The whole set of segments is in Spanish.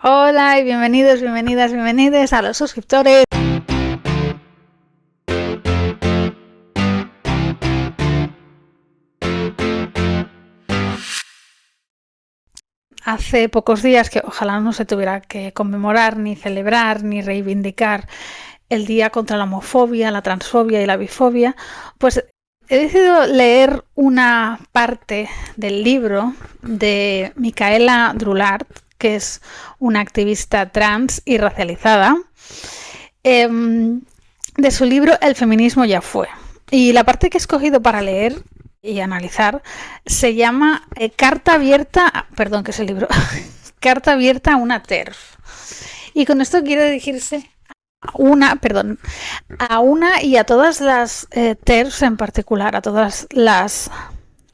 Hola y bienvenidos, bienvenidas, bienvenides a los suscriptores. Hace pocos días, que ojalá no se tuviera que conmemorar, ni celebrar, ni reivindicar el Día contra la Homofobia, la Transfobia y la Bifobia, pues he decidido leer una parte del libro de Micaela Drulart, que es una activista trans y racializada, de su libro El feminismo ya fue. Y la parte que he escogido para leer y analizar se llama Carta abierta, perdón, que es el libro, Carta abierta a una TERF. Y con esto quiere dirigirse a una y a todas las TERFs en particular, a todas las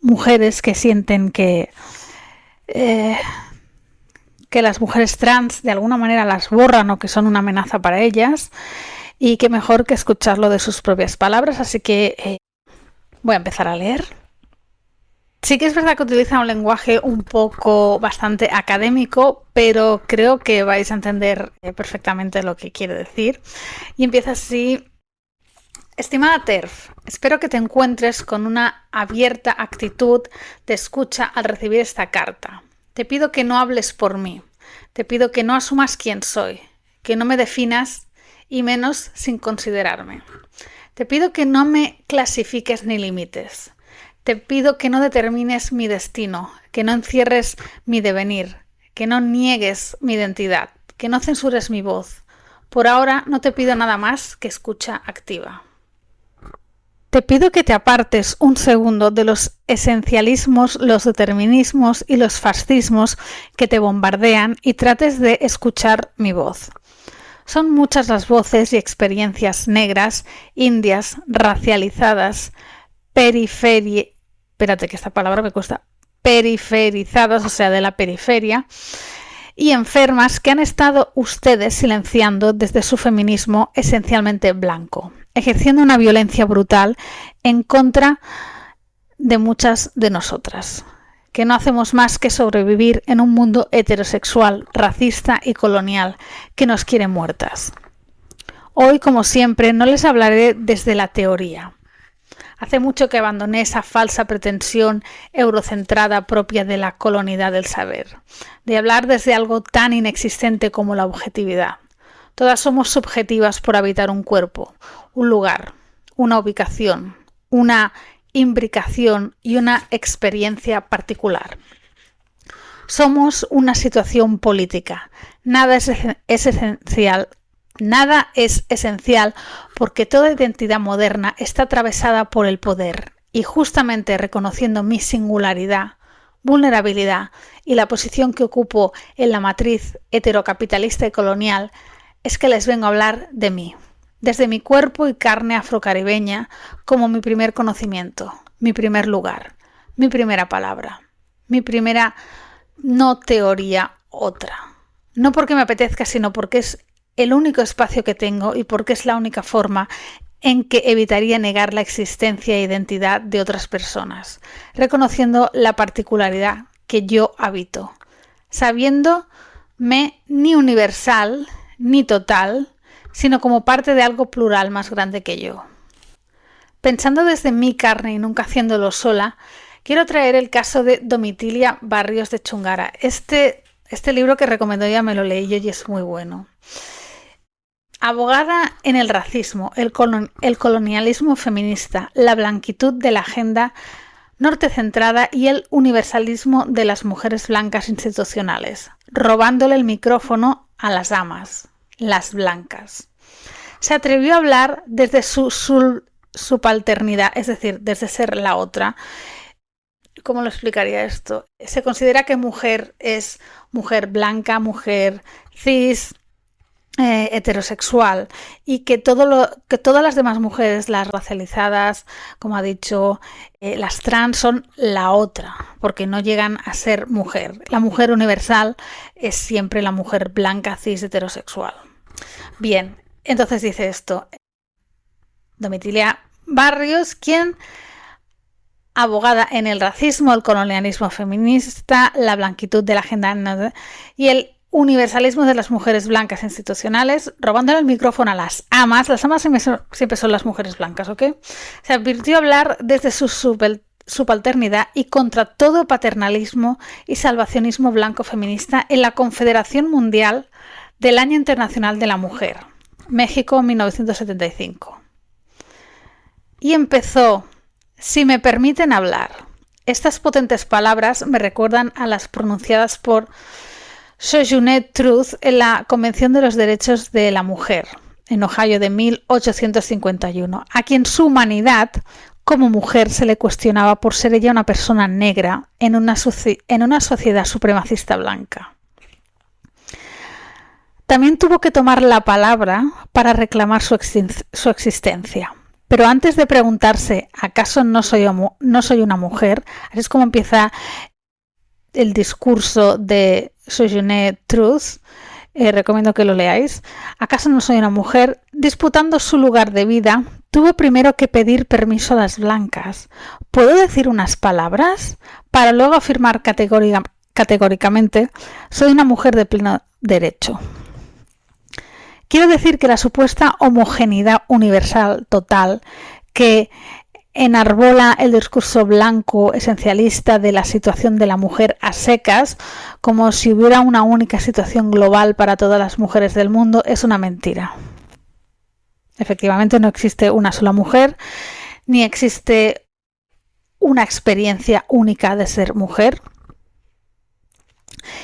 mujeres que sienten que las mujeres trans de alguna manera las borran o que son una amenaza para ellas, y que mejor que escucharlo de sus propias palabras, así que voy a empezar a leer. Sí que es verdad que utiliza un lenguaje un poco bastante académico, pero creo que vais a entender perfectamente lo que quiere decir. Y empieza así. Estimada TERF, espero que te encuentres con una abierta actitud de escucha al recibir esta carta. Te pido que no hables por mí. Te pido que no asumas quién soy, que no me definas y menos sin considerarme. Te pido que no me clasifiques ni limites. Te pido que no determines mi destino, que no encierres mi devenir, que no niegues mi identidad, que no censures mi voz. Por ahora no te pido nada más que escucha activa. Te pido que te apartes un segundo de los esencialismos, los determinismos y los fascismos que te bombardean y trates de escuchar mi voz. Son muchas las voces y experiencias negras, indias, racializadas, periferizadas, o sea, de la periferia, y enfermas que han estado ustedes silenciando desde su feminismo esencialmente blanco, ejerciendo una violencia brutal en contra de muchas de nosotras, que no hacemos más que sobrevivir en un mundo heterosexual, racista y colonial que nos quiere muertas. Hoy, como siempre, no les hablaré desde la teoría. Hace mucho que abandoné esa falsa pretensión eurocentrada propia de la colonialidad del saber, de hablar desde algo tan inexistente como la objetividad. Todas somos subjetivas por habitar un cuerpo, un lugar, una ubicación, una imbricación y una experiencia particular. Somos una situación política. Nada es esencial. Nada es esencial porque toda identidad moderna está atravesada por el poder, y justamente reconociendo mi singularidad, vulnerabilidad y la posición que ocupo en la matriz heterocapitalista y colonial, es que les vengo a hablar de mí, desde mi cuerpo y carne afrocaribeña, como mi primer conocimiento, mi primer lugar, mi primera palabra, mi primera no teoría otra. No porque me apetezca, sino porque es el único espacio que tengo y porque es la única forma en que evitaría negar la existencia e identidad de otras personas, reconociendo la particularidad que yo habito, sabiéndome ni universal ni total, sino como parte de algo plural más grande que yo. Pensando desde mi carne y nunca haciéndolo sola, quiero traer el caso de Domitilia Barrios de Chungara. Este libro que recomendó ella me lo leí yo y es muy bueno. Abogada en el racismo, el colonialismo feminista, la blanquitud de la agenda nortecentrada y el universalismo de las mujeres blancas institucionales, robándole el micrófono a las damas, las blancas. Se atrevió a hablar desde su subalternidad, es decir, desde ser la otra. ¿Cómo lo explicaría esto? Se considera que mujer es mujer blanca, mujer cis, heterosexual, y que todas las demás mujeres, las racializadas, como ha dicho, las trans, son la otra, porque no llegan a ser mujer. La mujer universal es siempre la mujer blanca, cis, heterosexual. Bien, entonces dice esto Domitilia Barrios, quien abogada en el racismo, el colonialismo feminista, la blanquitud de la agenda y el universalismo de las mujeres blancas institucionales, robándole el micrófono a las amas siempre son las mujeres blancas, ¿ok? Se advirtió hablar desde su subalternidad y contra todo paternalismo y salvacionismo blanco feminista en la Confederación Mundial del Año Internacional de la Mujer, México 1975. Y empezó: si me permiten hablar. Estas potentes palabras me recuerdan a las pronunciadas por Sojourner Truth en la Convención de los Derechos de la Mujer, en Ohio de 1851, a quien su humanidad como mujer se le cuestionaba por ser ella una persona negra en una sociedad supremacista blanca. También tuvo que tomar la palabra para reclamar su existencia. Pero antes de preguntarse, ¿acaso no soy una mujer? Así es como empieza el discurso de Sojourner Truth. Recomiendo que lo leáis. ¿Acaso no soy una mujer? Disputando su lugar de vida, tuvo primero que pedir permiso a las blancas. ¿Puedo decir unas palabras? Para luego afirmar categóricamente, soy una mujer de pleno derecho. Quiero decir que la supuesta homogeneidad universal total que enarbola el discurso blanco esencialista de la situación de la mujer a secas, como si hubiera una única situación global para todas las mujeres del mundo, es una mentira. Efectivamente, no existe una sola mujer, ni existe una experiencia única de ser mujer.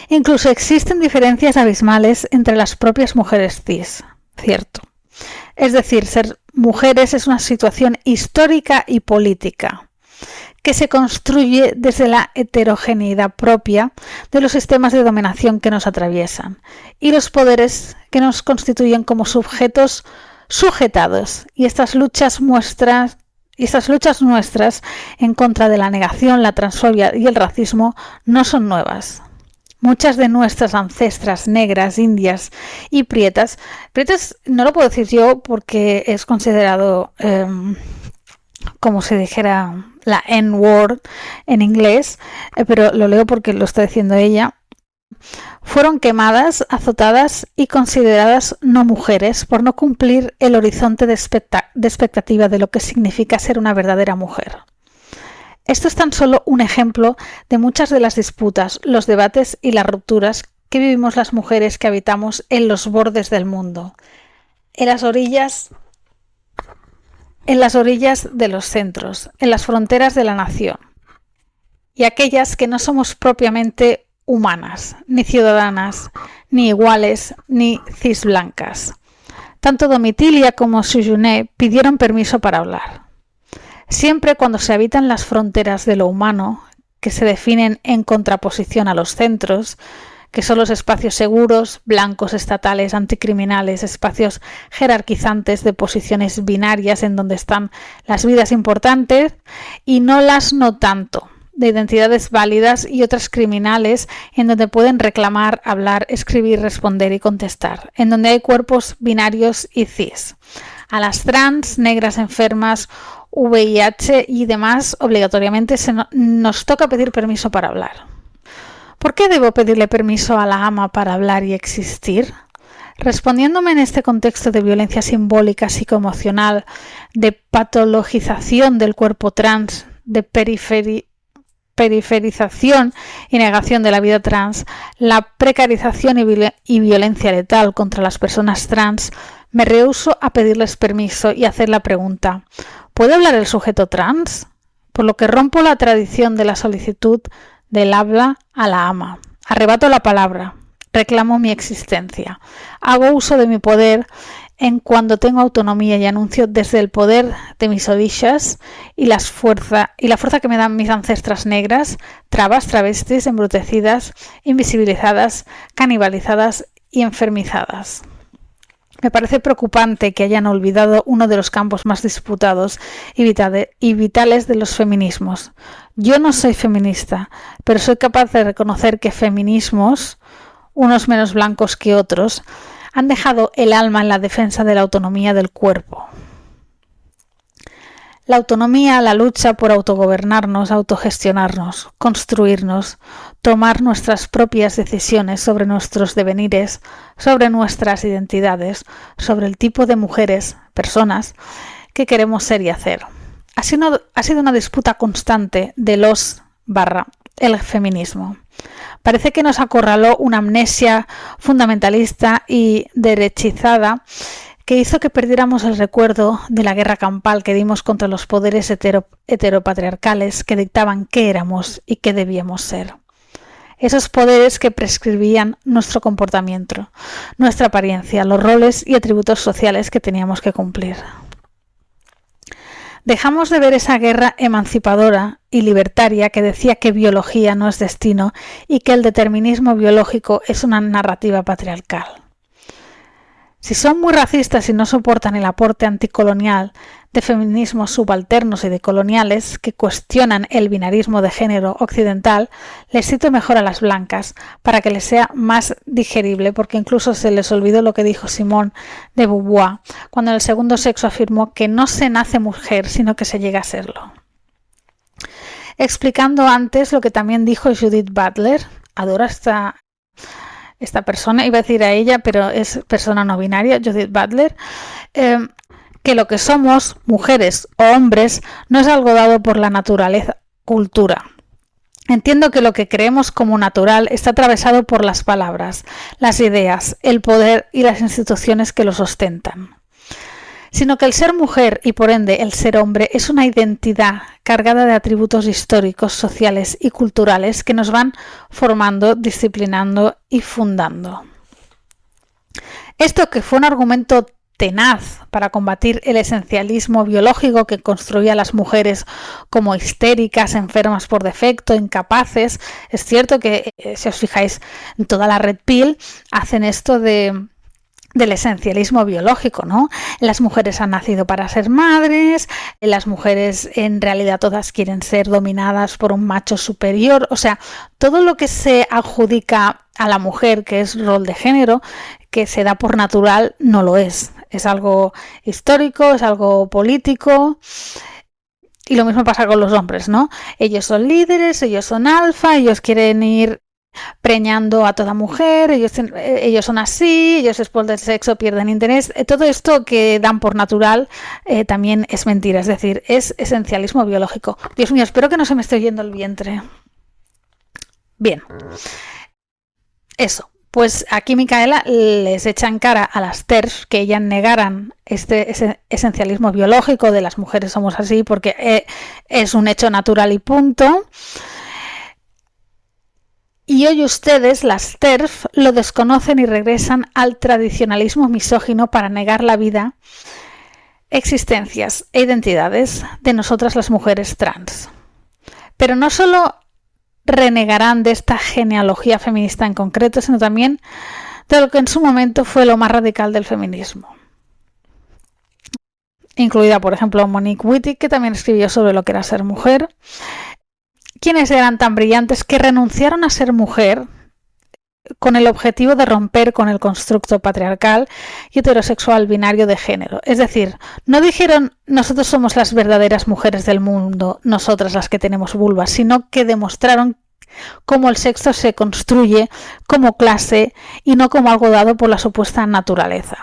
Incluso existen diferencias abismales entre las propias mujeres cis, cierto. Es decir, ser mujeres es una situación histórica y política que se construye desde la heterogeneidad propia de los sistemas de dominación que nos atraviesan y los poderes que nos constituyen como sujetos sujetados. Y estas luchas nuestras en contra de la negación, la transfobia y el racismo no son nuevas. Muchas de nuestras ancestras negras, indias y prietas no lo puedo decir yo porque es considerado, como si dijera la N-word en inglés, pero lo leo porque lo está diciendo ella, fueron quemadas, azotadas y consideradas no mujeres por no cumplir el horizonte de expectativa de lo que significa ser una verdadera mujer. Esto es tan solo un ejemplo de muchas de las disputas, los debates y las rupturas que vivimos las mujeres que habitamos en los bordes del mundo, en las orillas de los centros, en las fronteras de la nación, y aquellas que no somos propiamente humanas, ni ciudadanas, ni iguales, ni cisblancas. Tanto Domitilia como Sojourner pidieron permiso para hablar. Siempre cuando se habitan las fronteras de lo humano, que se definen en contraposición a los centros, que son los espacios seguros, blancos, estatales, anticriminales, espacios jerarquizantes de posiciones binarias en donde están las vidas importantes y no las no tanto, de identidades válidas y otras criminales en donde pueden reclamar, hablar, escribir, responder y contestar, en donde hay cuerpos binarios y cis. A las trans, negras enfermas, VIH y demás, obligatoriamente nos toca pedir permiso para hablar. ¿Por qué debo pedirle permiso a la ama para hablar y existir? Respondiéndome en este contexto de violencia simbólica, psicoemocional, de patologización del cuerpo trans, de periferización y negación de la vida trans, la precarización y violencia letal contra las personas trans, me rehúso a pedirles permiso y hacer la pregunta: ¿puede hablar el sujeto trans? Por lo que rompo la tradición de la solicitud del habla a la ama. Arrebato la palabra. Reclamo mi existencia. Hago uso de mi poder en cuando tengo autonomía y anuncio desde el poder de mis odishas y la fuerza que me dan mis ancestras negras, trabas, travestis, embrutecidas, invisibilizadas, canibalizadas y enfermizadas. Me parece preocupante que hayan olvidado uno de los campos más disputados y vitales de los feminismos. Yo no soy feminista, pero soy capaz de reconocer que feminismos, unos menos blancos que otros, han dejado el alma en la defensa de la autonomía del cuerpo. La autonomía, la lucha por autogobernarnos, autogestionarnos, construirnos, tomar nuestras propias decisiones sobre nuestros devenires, sobre nuestras identidades, sobre el tipo de mujeres, personas, que queremos ser y hacer. Ha sido una disputa constante de el feminismo. Parece que nos acorraló una amnesia fundamentalista y derechizada que hizo que perdiéramos el recuerdo de la guerra campal que dimos contra los poderes heteropatriarcales que dictaban qué éramos y qué debíamos ser. Esos poderes que prescribían nuestro comportamiento, nuestra apariencia, los roles y atributos sociales que teníamos que cumplir. Dejamos de ver esa guerra emancipadora y libertaria que decía que biología no es destino y que el determinismo biológico es una narrativa patriarcal. Si son muy racistas y no soportan el aporte anticolonial de feminismos subalternos y decoloniales que cuestionan el binarismo de género occidental, les cito mejor a las blancas para que les sea más digerible, porque incluso se les olvidó lo que dijo Simone de Beauvoir cuando en el segundo sexo afirmó que no se nace mujer, sino que se llega a serlo. Explicando antes lo que también dijo Judith Butler, adoro esta persona, iba a decir a ella, pero es persona no binaria, Judith Butler, que lo que somos, mujeres o hombres, no es algo dado por la naturaleza, cultura. Entiendo que lo que creemos como natural está atravesado por las palabras, las ideas, el poder y las instituciones que lo sustentan. Sino que el ser mujer y por ende el ser hombre es una identidad cargada de atributos históricos, sociales y culturales que nos van formando, disciplinando y fundando. Esto que fue un argumento tenaz para combatir el esencialismo biológico que construía a las mujeres como histéricas, enfermas por defecto, incapaces. Es cierto que, si os fijáis, en toda la Red Pill hacen esto del esencialismo biológico, ¿no? Las mujeres han nacido para ser madres, las mujeres en realidad todas quieren ser dominadas por un macho superior, o sea, todo lo que se adjudica a la mujer, que es rol de género, que se da por natural, no lo es. Es algo histórico, es algo político. Y lo mismo pasa con los hombres, ¿no? Ellos son líderes, ellos son alfa, ellos quieren ir preñando a toda mujer, ellos son así, ellos después del sexo pierden interés. Todo esto que dan por natural también es mentira, es decir, es esencialismo biológico. Dios mío, espero que no se me esté oyendo el vientre. Bien, eso. Pues aquí Micaela les echa en cara a las TERF que ellas negaran ese esencialismo biológico de las mujeres somos así porque es un hecho natural y punto. Y hoy ustedes, las TERF, lo desconocen y regresan al tradicionalismo misógino para negar la vida, existencias e identidades de nosotras las mujeres trans. Pero no solo renegarán de esta genealogía feminista en concreto, sino también de lo que en su momento fue lo más radical del feminismo. Incluida, por ejemplo, Monique Wittig, que también escribió sobre lo que era ser mujer. Quienes eran tan brillantes que renunciaron a ser mujer con el objetivo de romper con el constructo patriarcal y heterosexual binario de género. Es decir, no dijeron nosotros somos las verdaderas mujeres del mundo, nosotras las que tenemos vulvas, sino que demostraron cómo el sexo se construye como clase y no como algo dado por la supuesta naturaleza.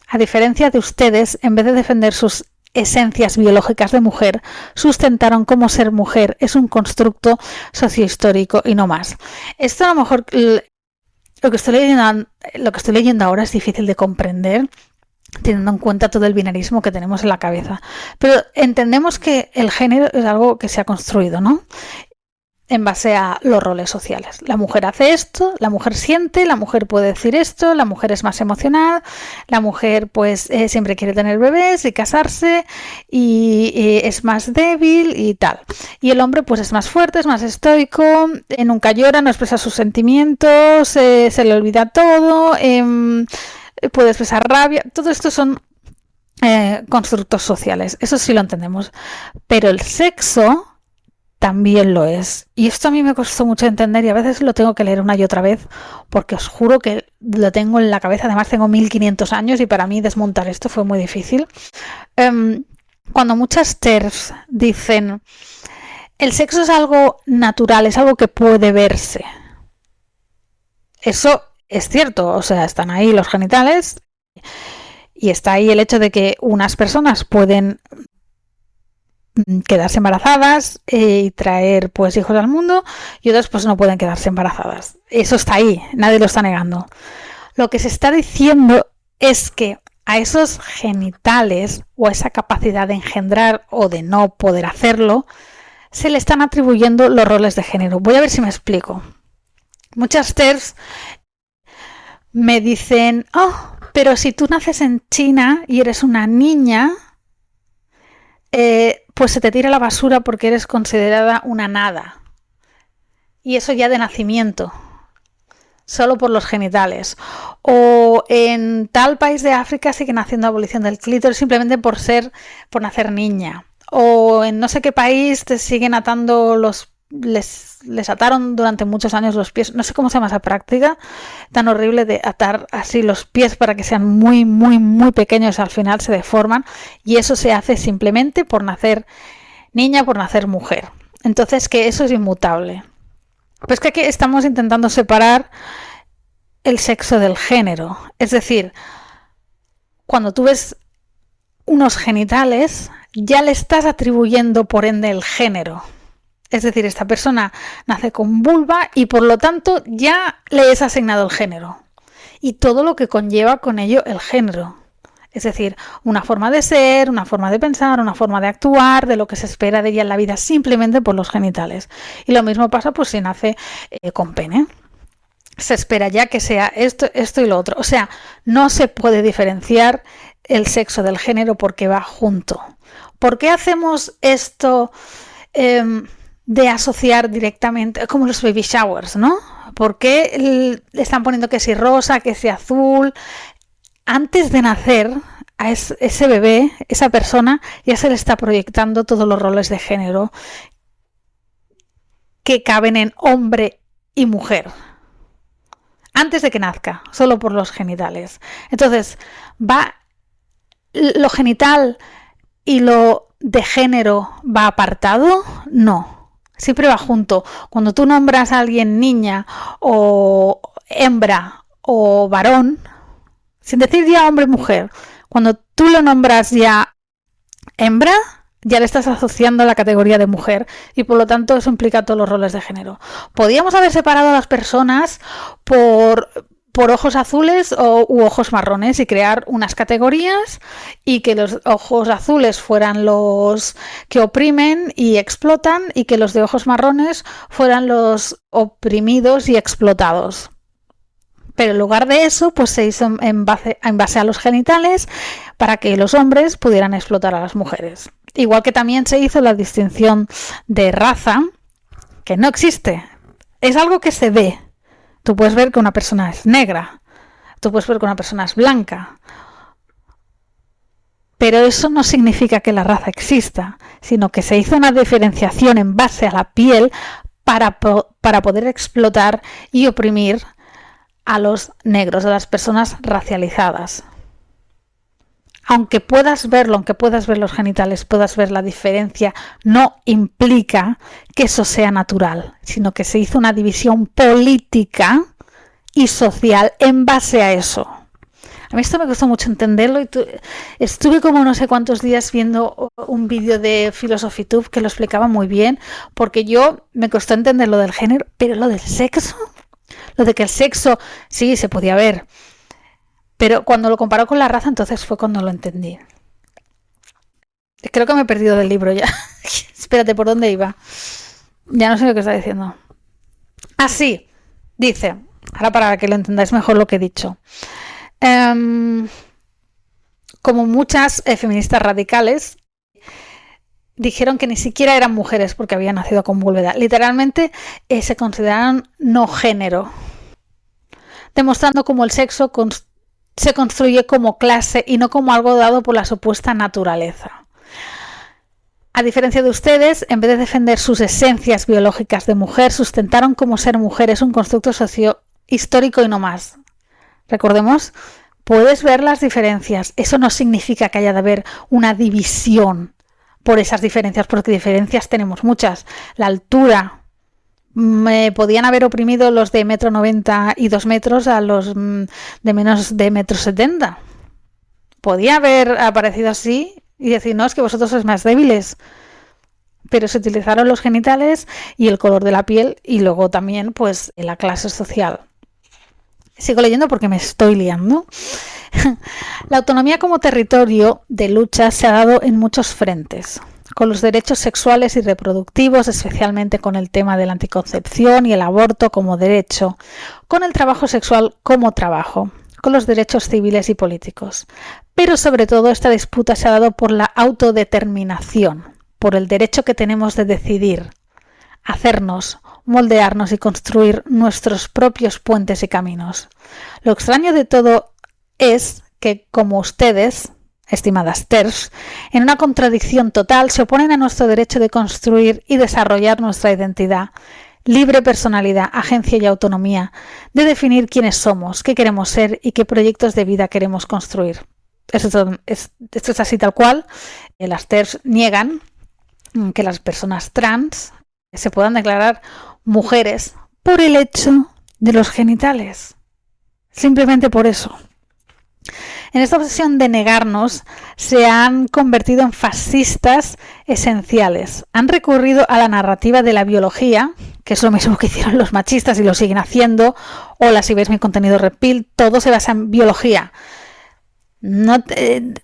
A diferencia de ustedes, en vez de defender sus esencias biológicas de mujer, sustentaron cómo ser mujer es un constructo sociohistórico y no más. Esto a lo mejor lo que estoy leyendo ahora es difícil de comprender teniendo en cuenta todo el binarismo que tenemos en la cabeza. Pero entendemos que el género es algo que se ha construido, ¿no? En base a los roles sociales. La mujer hace esto, la mujer siente, la mujer puede decir esto, la mujer es más emocional, la mujer pues siempre quiere tener bebés y casarse y es más débil y tal. Y el hombre pues es más fuerte, es más estoico, nunca llora, no expresa sus sentimientos, se le olvida todo, puede expresar rabia. Todo esto son constructos sociales, eso sí lo entendemos. Pero el sexo también lo es. Y esto a mí me costó mucho entender y a veces lo tengo que leer una y otra vez porque os juro que lo tengo en la cabeza. Además tengo 1500 años y para mí desmontar esto fue muy difícil. cuando muchas TERFs dicen el sexo es algo natural, es algo que puede verse, eso es cierto, o sea, están ahí los genitales y está ahí el hecho de que unas personas pueden quedarse embarazadas y traer pues hijos al mundo y otras pues no pueden quedarse embarazadas. Eso está ahí, nadie lo está negando. Lo que se está diciendo es que a esos genitales o a esa capacidad de engendrar o de no poder hacerlo se le están atribuyendo los roles de género. Voy a ver si me explico. Muchas TERFs me dicen, oh, pero si tú naces en China y eres una niña, pues se te tira a la basura porque eres considerada una nada. Y eso ya de nacimiento, solo por los genitales. O en tal país de África siguen haciendo abolición del clítoris simplemente por nacer niña. O en no sé qué país te siguen atando les ataron durante muchos años los pies, no sé cómo se llama esa práctica tan horrible de atar así los pies para que sean muy, muy, muy pequeños, al final se deforman, y eso se hace simplemente por nacer niña, por nacer mujer. Entonces, que eso es inmutable. Pues que aquí estamos intentando separar el sexo del género. Es decir, cuando tú ves unos genitales, ya le estás atribuyendo por ende el género. Es decir, esta persona nace con vulva y por lo tanto ya le es asignado el género. Y todo lo que conlleva con ello el género. Es decir, una forma de ser, una forma de pensar, una forma de actuar, de lo que se espera de ella en la vida simplemente por los genitales. Y lo mismo pasa pues si nace con pene. Se espera ya que sea esto y lo otro. O sea, no se puede diferenciar el sexo del género porque va junto. ¿Por qué hacemos esto de asociar directamente, como los baby showers, ¿no? ¿Por qué le están poniendo que si rosa, que si azul? Antes de nacer, a ese bebé, esa persona, ya se le está proyectando todos los roles de género que caben en hombre y mujer. Antes de que nazca, solo por los genitales. Entonces, ¿va lo genital y lo de género va apartado? No. Siempre va junto. Cuando tú nombras a alguien niña o hembra o varón, sin decir ya hombre o mujer, cuando tú lo nombras ya hembra, ya le estás asociando a la categoría de mujer y por lo tanto eso implica todos los roles de género. Podríamos haber separado a las personas por ojos azules u ojos marrones y crear unas categorías y que los ojos azules fueran los que oprimen y explotan y que los de ojos marrones fueran los oprimidos y explotados. Pero en lugar de eso, pues se hizo en base a los genitales para que los hombres pudieran explotar a las mujeres. Igual que también se hizo la distinción de raza, que no existe. Es algo que se ve. Tú puedes ver que una persona es negra, tú puedes ver que una persona es blanca, pero eso no significa que la raza exista, sino que se hizo una diferenciación en base a la piel para poder explotar y oprimir a los negros, a las personas racializadas. Aunque puedas verlo, aunque puedas ver los genitales, puedas ver la diferencia, no implica que eso sea natural, sino que se hizo una división política y social en base a eso. A mí esto me costó mucho entenderlo y estuve como no sé cuántos días viendo un vídeo de PhilosophyTube que lo explicaba muy bien, porque yo me costó entender lo del género, pero lo del sexo, lo de que el sexo sí se podía ver. Pero cuando lo comparó con la raza, entonces fue cuando lo entendí. Creo que me he perdido del libro ya. Espérate, ¿por dónde iba? Ya no sé lo que está diciendo. Así, dice, ahora para que lo entendáis mejor lo que he dicho. Como muchas feministas radicales dijeron que ni siquiera eran mujeres porque habían nacido con vulva. Literalmente se consideraron no género, demostrando cómo el sexo se construye como clase y no como algo dado por la supuesta naturaleza. A diferencia de ustedes, en vez de defender sus esencias biológicas de mujer, sustentaron como ser mujer es un constructo sociohistórico y no más. Recordemos, Puedes ver las diferencias. Eso no significa que haya de haber una división por esas diferencias, porque diferencias tenemos muchas. La altura, me podían haber oprimido los de 1,90 m y 2 metros a los de menos de 1,70 m. Podía haber aparecido así y decir, no, es que vosotros sois más débiles. Pero se utilizaron los genitales y el color de la piel y luego también pues la clase social. Sigo leyendo porque me estoy liando. La autonomía como territorio de lucha se ha dado en muchos frentes, con los derechos sexuales y reproductivos, especialmente con el tema de la anticoncepción y el aborto como derecho, con el trabajo sexual como trabajo, con los derechos civiles y políticos. Pero sobre todo esta disputa se ha dado por la autodeterminación, por el derecho que tenemos de decidir, hacernos, moldearnos y construir nuestros propios puentes y caminos. Lo extraño de todo es que, como ustedes, estimadas TERFs, en una contradicción total se oponen a nuestro derecho de construir y desarrollar nuestra identidad, libre personalidad, agencia y autonomía, de definir quiénes somos, qué queremos ser y qué proyectos de vida queremos construir. Esto es así tal cual. Las TERFs niegan que las personas trans se puedan declarar mujeres por el hecho de los genitales. Simplemente por eso. En esta obsesión de negarnos se han convertido en fascistas esenciales. Han recurrido a la narrativa de la biología, que es lo mismo que hicieron los machistas y lo siguen haciendo. Hola, si veis mi contenido Red Pill, todo se basa en biología. No pueden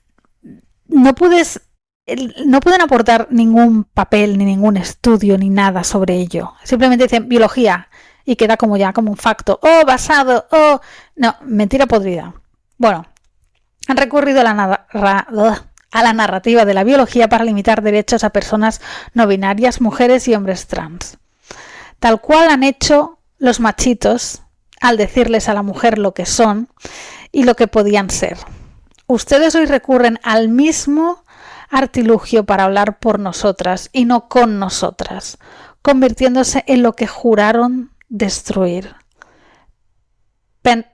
aportar ningún papel, ni ningún estudio, ni nada sobre ello. Simplemente dicen biología y queda como un facto. No, mentira podrida. Bueno, han recurrido a la narrativa de la biología para limitar derechos a personas no binarias, mujeres y hombres trans. Tal cual han hecho los machitos al decirles a la mujer lo que son y lo que podían ser. Ustedes hoy recurren al mismo artilugio para hablar por nosotras y no con nosotras, convirtiéndose en lo que juraron destruir.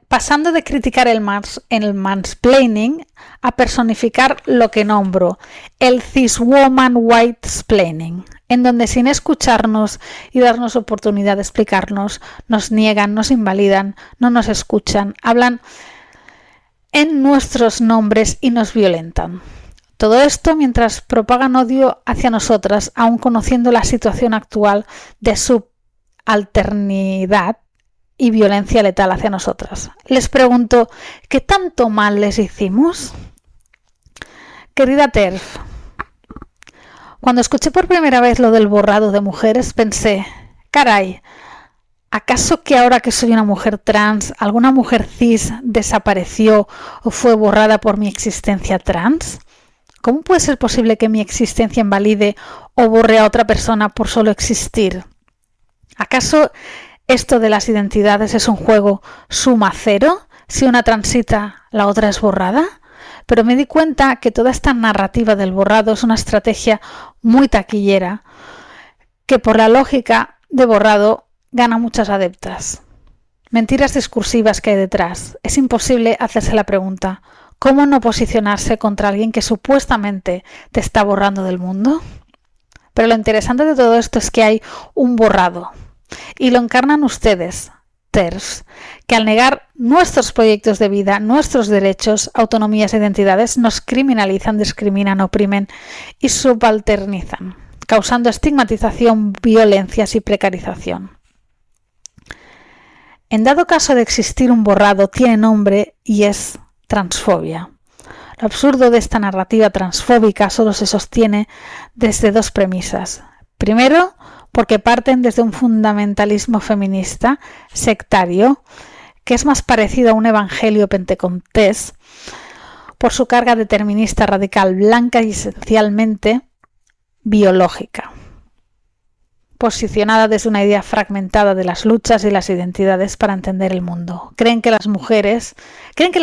Pasando de criticar el mansplaining a personificar lo que nombro, el ciswoman whitesplaining, en donde sin escucharnos y darnos oportunidad de explicarnos, nos niegan, nos invalidan, no nos escuchan, hablan en nuestros nombres y nos violentan. Todo esto mientras propagan odio hacia nosotras, aun conociendo la situación actual de subalternidad y violencia letal hacia nosotras. Les pregunto, ¿qué tanto mal les hicimos? Querida TERF, cuando escuché por primera vez lo del borrado de mujeres, pensé, caray, ¿acaso que ahora que soy una mujer trans, alguna mujer cis desapareció o fue borrada por mi existencia trans? ¿Cómo puede ser posible que mi existencia invalide o borre a otra persona por solo existir? ¿Acaso esto de las identidades es un juego suma cero? Si una transita, la otra es borrada. Pero me di cuenta que toda esta narrativa del borrado es una estrategia muy taquillera, que por la lógica de borrado gana muchas adeptas. Mentiras discursivas que hay detrás. Es imposible hacerse la pregunta, ¿cómo no posicionarse contra alguien que supuestamente te está borrando del mundo? Pero lo interesante de todo esto es que hay un borrado. Y lo encarnan ustedes, TERFs, que al negar nuestros proyectos de vida, nuestros derechos, autonomías e identidades, nos criminalizan, discriminan, oprimen y subalternizan, causando estigmatización, violencias y precarización. En dado caso de existir un borrado, tiene nombre y es transfobia. Lo absurdo de esta narrativa transfóbica solo se sostiene desde dos premisas. Primero, porque parten desde un fundamentalismo feminista, sectario, que es más parecido a un evangelio pentecostés, por su carga determinista radical, blanca y esencialmente biológica, posicionada desde una idea fragmentada de las luchas y las identidades para entender el mundo. Creen que la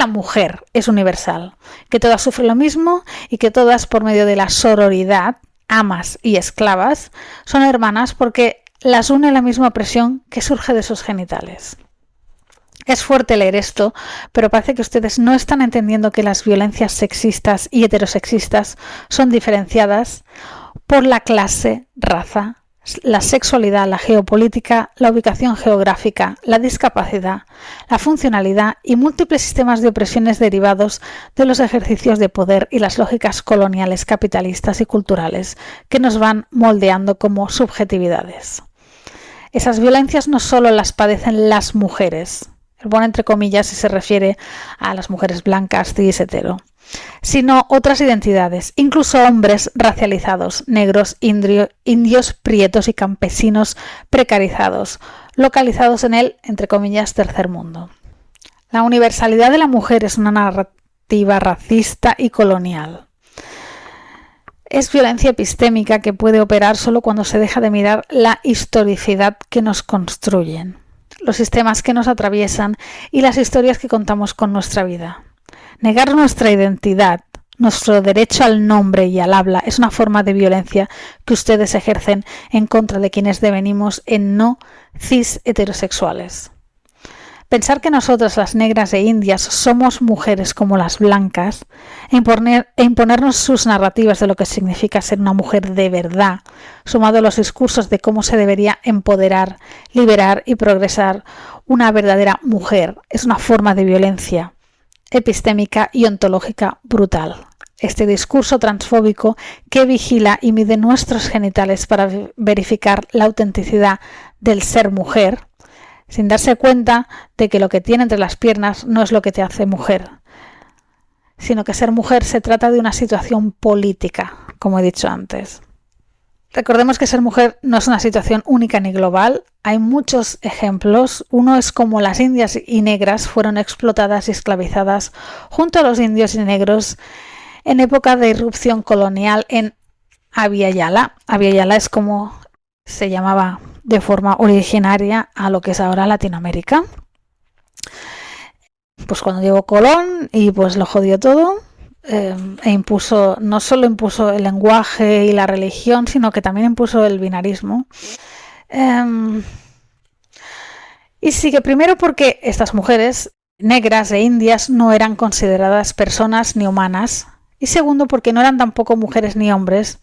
mujer es universal, que todas sufren lo mismo y que todas, por medio de la sororidad, amas y esclavas, son hermanas porque las une la misma opresión que surge de sus genitales. Es fuerte leer esto, pero parece que ustedes no están entendiendo que las violencias sexistas y heterosexistas son diferenciadas por la clase, raza, la sexualidad, la geopolítica, la ubicación geográfica, la discapacidad, la funcionalidad y múltiples sistemas de opresiones derivados de los ejercicios de poder y las lógicas coloniales, capitalistas y culturales que nos van moldeando como subjetividades. Esas violencias no solo las padecen las mujeres, pone entre comillas si se refiere a las mujeres blancas, cis, hetero, sino otras identidades, incluso hombres racializados, negros, indios, prietos y campesinos precarizados, localizados en el, entre comillas, tercer mundo. La universalidad de la mujer es una narrativa racista y colonial. Es violencia epistémica que puede operar solo cuando se deja de mirar la historicidad que nos construyen, los sistemas que nos atraviesan y las historias que contamos con nuestra vida. Negar nuestra identidad, nuestro derecho al nombre y al habla es una forma de violencia que ustedes ejercen en contra de quienes devenimos en no cis heterosexuales. Pensar que nosotras, las negras e indias, somos mujeres como las blancas e imponernos sus narrativas de lo que significa ser una mujer de verdad, sumado a los discursos de cómo se debería empoderar, liberar y progresar una verdadera mujer, es una forma de violencia epistémica y ontológica brutal. Este discurso transfóbico que vigila y mide nuestros genitales para verificar la autenticidad del ser mujer, sin darse cuenta de que lo que tiene entre las piernas no es lo que te hace mujer, sino que ser mujer se trata de una situación política, como he dicho antes. Recordemos que ser mujer no es una situación única ni global, hay muchos ejemplos. Uno es como las indias y negras fueron explotadas y esclavizadas junto a los indios y negros en época de irrupción colonial en Abya Yala. Abya Yala es como se llamaba de forma originaria a lo que es ahora Latinoamérica. Pues cuando llegó Colón y pues lo jodió todo, no solo impuso el lenguaje y la religión, sino que también impuso el binarismo. Y sigue primero porque estas mujeres negras e indias no eran consideradas personas ni humanas, y segundo porque no eran tampoco mujeres ni hombres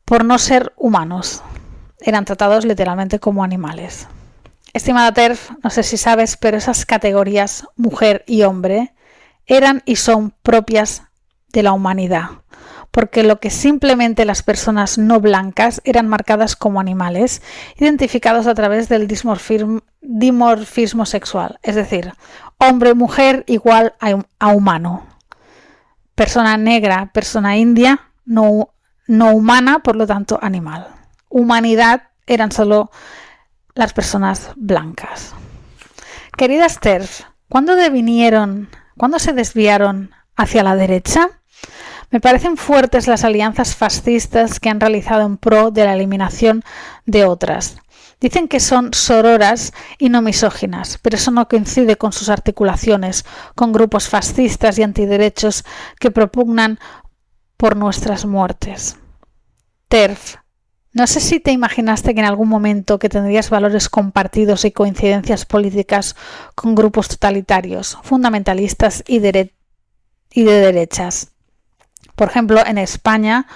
por no ser humanos. Eran tratados literalmente como animales. Estimada TERF, no sé si sabes, pero esas categorías mujer y hombre eran y son propias de la humanidad, porque lo que simplemente las personas no blancas eran marcadas como animales, identificados a través del dimorfismo sexual, es decir, hombre-mujer igual a humano. Persona negra, persona india, no humana, por lo tanto animal. Humanidad eran solo las personas blancas. Queridas TERF, ¿cuándo se desviaron hacia la derecha? Me parecen fuertes las alianzas fascistas que han realizado en pro de la eliminación de otras. Dicen que son sororas y no misóginas, pero eso no coincide con sus articulaciones con grupos fascistas y antiderechos que propugnan por nuestras muertes. TERF, no sé si te imaginaste que en algún momento que tendrías valores compartidos y coincidencias políticas con grupos totalitarios, fundamentalistas y de derechas. Por ejemplo, en España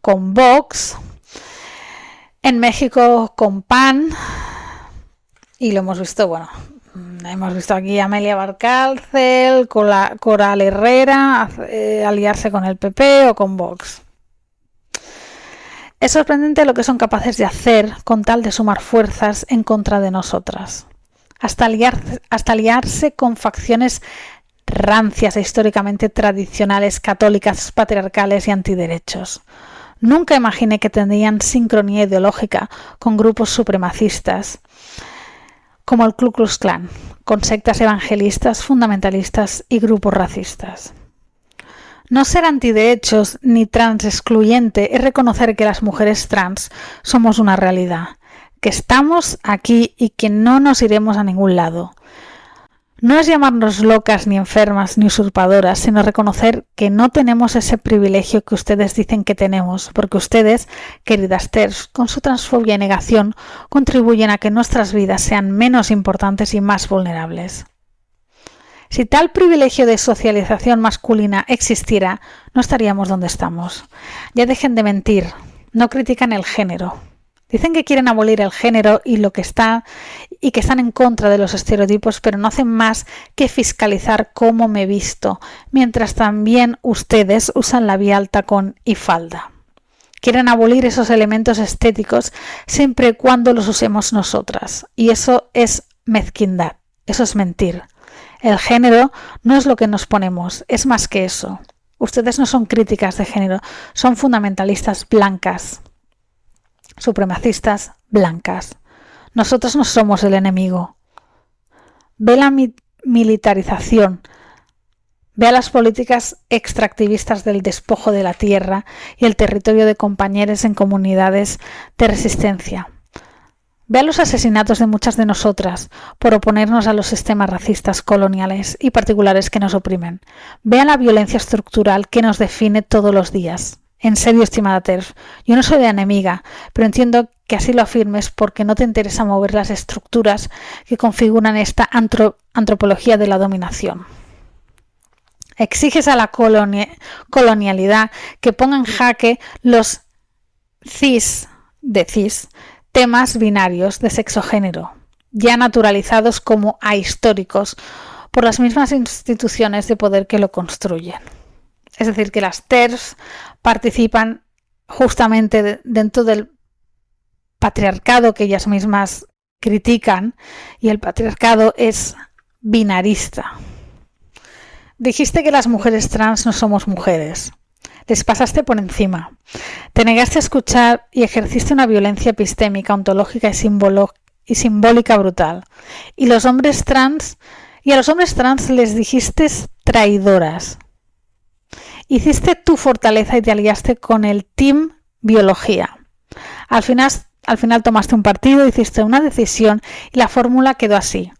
con Vox, en México con PAN, y lo hemos visto, hemos visto aquí a Amelia Valcárcel, Coral Herrera, aliarse con el PP o con Vox. Es sorprendente lo que son capaces de hacer con tal de sumar fuerzas en contra de nosotras. Hasta aliarse con facciones rancias e históricamente tradicionales, católicas, patriarcales y antiderechos. Nunca imaginé que tendrían sincronía ideológica con grupos supremacistas como el Ku Klux Klan, con sectas evangelistas, fundamentalistas y grupos racistas. No ser antiderechos ni trans excluyente es reconocer que las mujeres trans somos una realidad, que estamos aquí y que no nos iremos a ningún lado. No es llamarnos locas, ni enfermas, ni usurpadoras, sino reconocer que no tenemos ese privilegio que ustedes dicen que tenemos, porque ustedes, queridas TERFs, con su transfobia y negación, contribuyen a que nuestras vidas sean menos importantes y más vulnerables. Si tal privilegio de socialización masculina existiera, no estaríamos donde estamos. Ya dejen de mentir, no critican el género. Dicen que quieren abolir el género y que están en contra de los estereotipos, pero no hacen más que fiscalizar cómo me visto, mientras también ustedes usan labial, tacón y falda. Quieren abolir esos elementos estéticos siempre y cuando los usemos nosotras, y eso es mezquindad, eso es mentir. El género no es lo que nos ponemos, es más que eso. Ustedes no son críticas de género, son fundamentalistas blancas. Supremacistas blancas. Nosotros no somos el enemigo. Ve la militarización, ve a las políticas extractivistas del despojo de la tierra y el territorio de compañeros en comunidades de resistencia. Ve a los asesinatos de muchas de nosotras por oponernos a los sistemas racistas coloniales y particulares que nos oprimen. Ve a la violencia estructural que nos define todos los días. En serio, estimada TERF, yo no soy de enemiga, pero entiendo que así lo afirmes porque no te interesa mover las estructuras que configuran esta antropología de la dominación. Exiges a la colonialidad que ponga en jaque los cis temas binarios de sexo-género, ya naturalizados como ahistóricos por las mismas instituciones de poder que lo construyen. Es decir, que las TERFs participan justamente dentro del patriarcado que ellas mismas critican, y el patriarcado es binarista. Dijiste que las mujeres trans no somos mujeres. Les pasaste por encima. Te negaste a escuchar y ejerciste una violencia epistémica, ontológica y simbólica brutal. Y a los hombres trans les dijiste traidoras. Hiciste tu fortaleza y te aliaste con el Team Biología. Al final tomaste un partido, hiciste una decisión y la fórmula quedó así.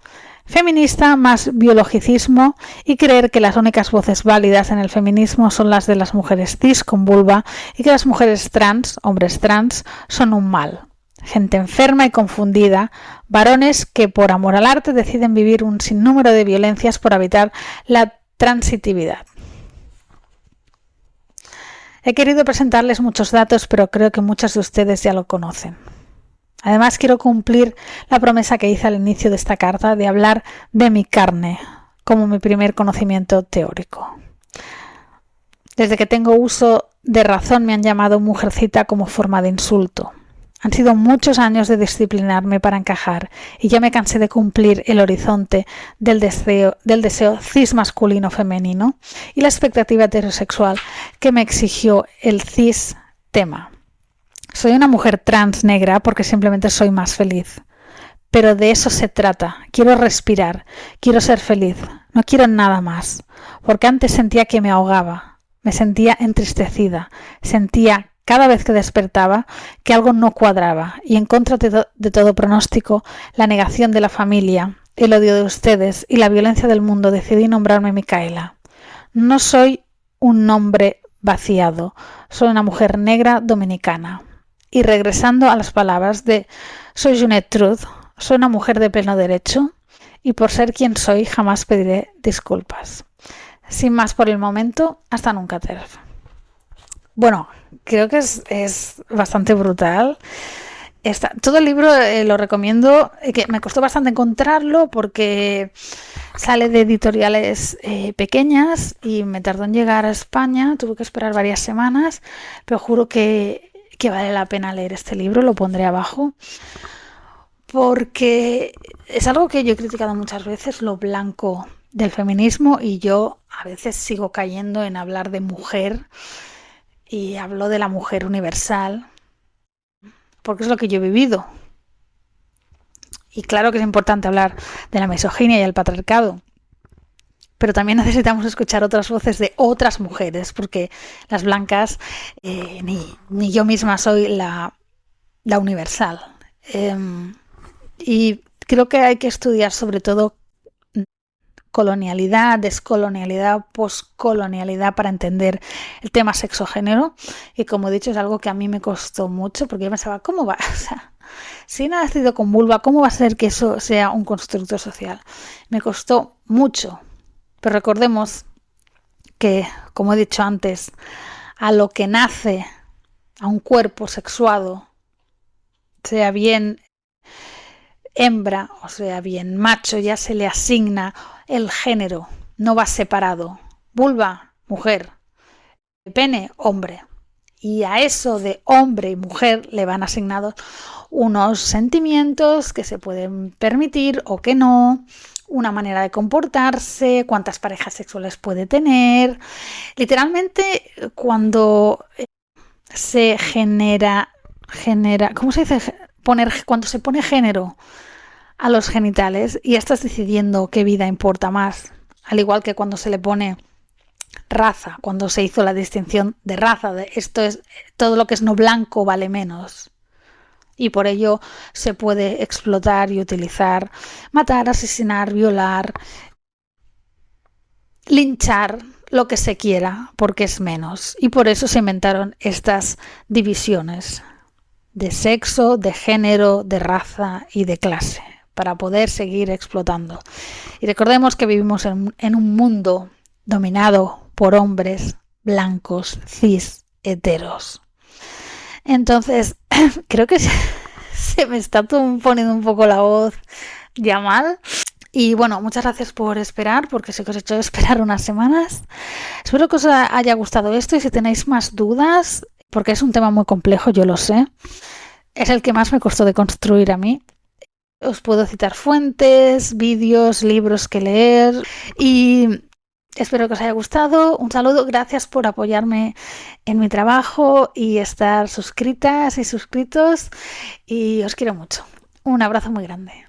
Feminista más biologicismo y creer que las únicas voces válidas en el feminismo son las de las mujeres cis con vulva y que las mujeres trans, hombres trans, son un mal. Gente enferma y confundida, varones que por amor al arte deciden vivir un sinnúmero de violencias por evitar la transitividad. He querido presentarles muchos datos, pero creo que muchos de ustedes ya lo conocen. Además, quiero cumplir la promesa que hice al inicio de esta carta de hablar de mi carne como mi primer conocimiento teórico. Desde que tengo uso de razón me han llamado mujercita como forma de insulto. Han sido muchos años de disciplinarme para encajar y ya me cansé de cumplir el horizonte del deseo cis masculino femenino y la expectativa heterosexual que me exigió el cis tema. Soy una mujer trans negra porque simplemente soy más feliz. Pero de eso se trata. Quiero respirar, quiero ser feliz, no quiero nada más. Porque antes sentía que me ahogaba, me sentía entristecida, sentía cada vez que despertaba que algo no cuadraba y en contra de todo pronóstico, la negación de la familia, el odio de ustedes y la violencia del mundo decidí nombrarme Micaela. No soy un nombre vaciado, soy una mujer negra dominicana. Y regresando a las palabras de soy Junet Truth, soy una mujer de pleno derecho y por ser quien soy jamás pediré disculpas. Sin más por el momento, hasta nunca, TERF. Bueno, creo que es bastante brutal. Todo el libro lo recomiendo, que me costó bastante encontrarlo porque sale de editoriales pequeñas y me tardó en llegar a España, tuve que esperar varias semanas, pero juro que vale la pena leer este libro, lo pondré abajo, porque es algo que yo he criticado muchas veces, lo blanco del feminismo, y yo a veces sigo cayendo en hablar de mujer y hablo de la mujer universal porque es lo que yo he vivido. Y claro que es importante hablar de la misoginia y el patriarcado, pero también necesitamos escuchar otras voces de otras mujeres, porque las blancas, ni yo misma soy la universal. Y creo que hay que estudiar sobre todo colonialidad, descolonialidad, poscolonialidad para entender el tema sexo-género. Y como he dicho, es algo que a mí me costó mucho porque yo pensaba, ¿cómo va? O sea, si he nacido con vulva, ¿cómo va a ser que eso sea un constructo social? Me costó mucho. Pero recordemos que, como he dicho antes, a lo que nace, a un cuerpo sexuado, sea bien hembra o sea bien macho, ya se le asigna el género, no va separado. Vulva, mujer, pene, hombre. Y a eso de hombre y mujer le van asignados unos sentimientos que se pueden permitir o que no, una manera de comportarse, cuántas parejas sexuales puede tener. Literalmente, cuando se genera, ¿cómo se dice? Cuando se pone género a los genitales y estás decidiendo qué vida importa más, al igual que cuando se le pone raza, cuando se hizo la distinción de raza, de esto es todo lo que es no blanco vale menos. Y por ello se puede explotar y utilizar, matar, asesinar, violar, linchar, lo que se quiera, porque es menos. Y por eso se inventaron estas divisiones de sexo, de género, de raza y de clase, para poder seguir explotando. Y recordemos que vivimos en un mundo dominado por hombres blancos, cis, heteros. Entonces, creo que se me está poniendo un poco la voz ya mal. Y bueno, muchas gracias por esperar, porque sé que os he hecho esperar unas semanas. Espero que os haya gustado esto y si tenéis más dudas, porque es un tema muy complejo, yo lo sé. Es el que más me costó de construir a mí. Os puedo citar fuentes, vídeos, libros que leer y espero que os haya gustado. Un saludo, gracias por apoyarme en mi trabajo y estar suscritas y suscritos y os quiero mucho. Un abrazo muy grande.